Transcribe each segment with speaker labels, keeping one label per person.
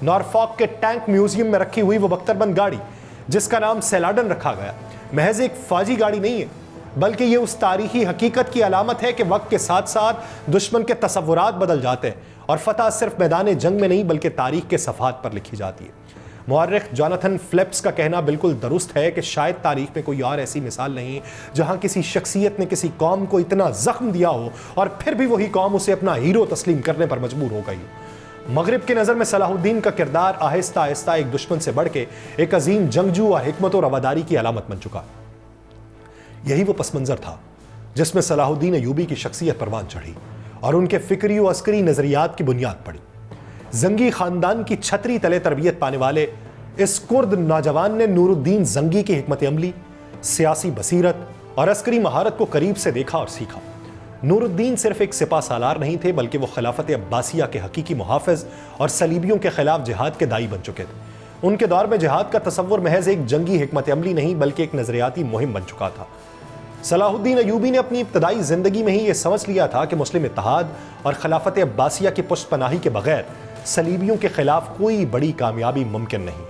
Speaker 1: Norfolk के tank museum में रखी हुई वो बख्तरबंद गाड़ी जिसका नाम सेलाडन रखा गया, महज एक फौजी गाड़ी नहीं है, बल्कि ये उस तारीखी हकीकत की अलामत है कि वक्त के साथ साथ दुश्मन के तसव्वुरात बदल जाते हैं और फतह सिर्फ मैदान जंग में नहीं बल्कि तारीख के सफ़हात पर लिखी जाती है। मुअर्रिख जोनाथन फिलिप्स का कहना बिल्कुल दुरुस्त है कि शायद तारीख में कोई और ऐसी मिसाल नहीं जहां किसी शख्सियत ने किसी कौम को इतना जख्म दिया हो और फिर भी वही कौम उसे अपना हीरो तस्लीम करने पर मजबूर हो गई हो। मगरिब की नज़र में सलाहुद्दीन का किरदार आहिस्ता आहिस्ता एक दुश्मन से बढ़ के एक अजीम जंगजू और हिकमत और रवादारी की अलामत बन चुका। यही वो पस मंज़र था जिसमें सलाहुद्दीन अयूबी की शख्सियत परवान चढ़ी और उनके फिक्री और अस्करी नज़रियात की बुनियाद पड़ी। जंगी खानदान की छतरी तले तरबियत पाने वाले इस कुर्द नौजवान ने नूरुद्दीन जंगी की हिकमत अमली, सियासी बसीरत और अस्करी महारत को करीब से देखा और सीखा। नूरुद्दीन सिर्फ एक सिपा सालार नहीं थे बल्कि वो खिलाफत अब्बासिया के हकीकी मुहाफ़िज़ और सलीबियों के खिलाफ जिहाद के दाई बन चुके थे। उनके दौर में जिहाद का तसव्वुर महज एक जंगी हिकमत अमली नहीं बल्कि एक नज़रियाती मुहिम बन चुका था। सलाहुद्दीन अयूबी ने अपनी इब्तदाई ज़िंदगी में ही ये समझ लिया था कि मुस्लिम इत्तेहाद और खिलाफत अब्बासिया की पुष्ट पनाही के बगैर सलीबियों के खिलाफ कोई बड़ी कामयाबी मुमकिन नहीं।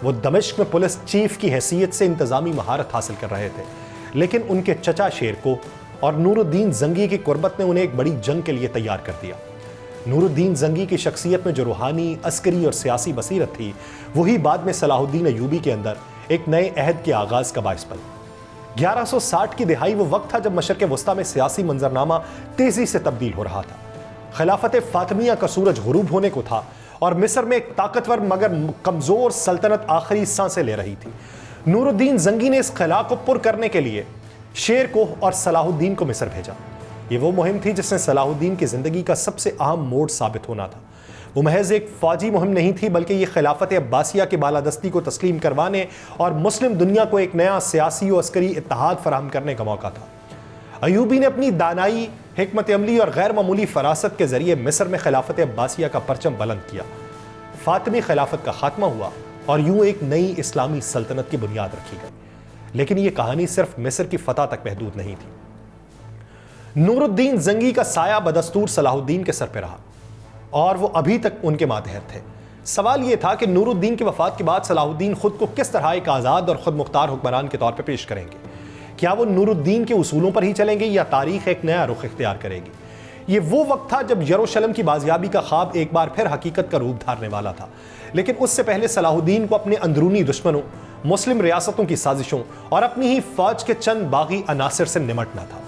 Speaker 1: वो दमिश्क में पुलिस चीफ की हैसियत से इंतज़ामी महारत हासिल कर रहे थे, लेकिन उनके चचा शेरको और नूरुद्दीन जंगी की कुर्बत ने उन्हें एक बड़ी जंग के लिए तैयार कर दिया। नूरुद्दीन जंगी की शख्सियत में जो रूहानी, अस्करी और सियासी बसीरत थी, वही बाद में सलाहुद्दीन अयूबी के अंदर एक नए अहद के आगाज़ का बाइस बनी। 1160 की दिहाई वो वक्त था जब मशरक़ वस्ता में सियासी मंजरनामा तेज़ी से तब्दील हो रहा था। खिलाफत फातिमिया का सूरज गुरूब होने को था और मिस्र में एक ताकतवर मगर कमज़ोर सल्तनत आखिरी सांसें ले रही थी। नूरुद्दीन जंगी ने इस खला को पुर करने के लिए शेर को और सलाहुद्दीन को मिस्र भेजा। ये वो मुहिम थी जिसने सलाहुद्दीन की ज़िंदगी का सबसे अहम मोड़ साबित होना था। वो महज एक फ़ौजी मुहिम नहीं थी बल्कि ये खिलाफत अब्बासिया की बालादस्ती को तस्लीम करवाने और मुस्लिम दुनिया को एक नया सियासी और अस्करी इत्तेहाद फराहम करने का मौका था। अयूबी ने अपनी दानाई, हिकमत अमली और गैर मामूली फरासत के जरिए मिस्र में खिलाफत अब्बासिया का परचम बुलंद किया। फातिमी खिलाफत का खात्मा हुआ और यूं एक नई इस्लामी सल्तनत की बुनियाद रखी गई। लेकिन यह कहानी सिर्फ मिस्र की फतह तक महदूद नहीं थी। नूरुद्दीन जंगी का साया बदस्तूर सलाहुद्दीन के सर पर रहा और वो अभी तक उनके मातहत थे। सवाल यह था कि नूरुद्दीन की वफात के बाद सलाहुद्दीन खुद को किस तरह एक आज़ाद और खुद मुख्तार हुक्मरान के तौर पर पेश करेंगे। क्या वो नूरुद्दीन के उसूलों पर ही चलेंगे या तारीख एक नया रुख इख्तियार करेगी। ये वो वक्त था जब यरूशलेम की बाजियाबी का ख्वाब एक बार फिर हकीकत का रूप धारने वाला था। लेकिन उससे पहले सलाहुद्दीन को अपने अंदरूनी दुश्मनों, मुस्लिम रियासतों की साजिशों और अपनी ही फौज के चंद बागी अनासिर से निमटना था।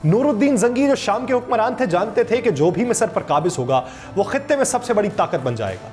Speaker 1: नूरुद्दीन जंगी जो शाम के हुक्मरान थे जानते थे कि जो भी मिस्र पर काबिज होगा वो खित्ते में सबसे बड़ी ताकत बन जाएगा।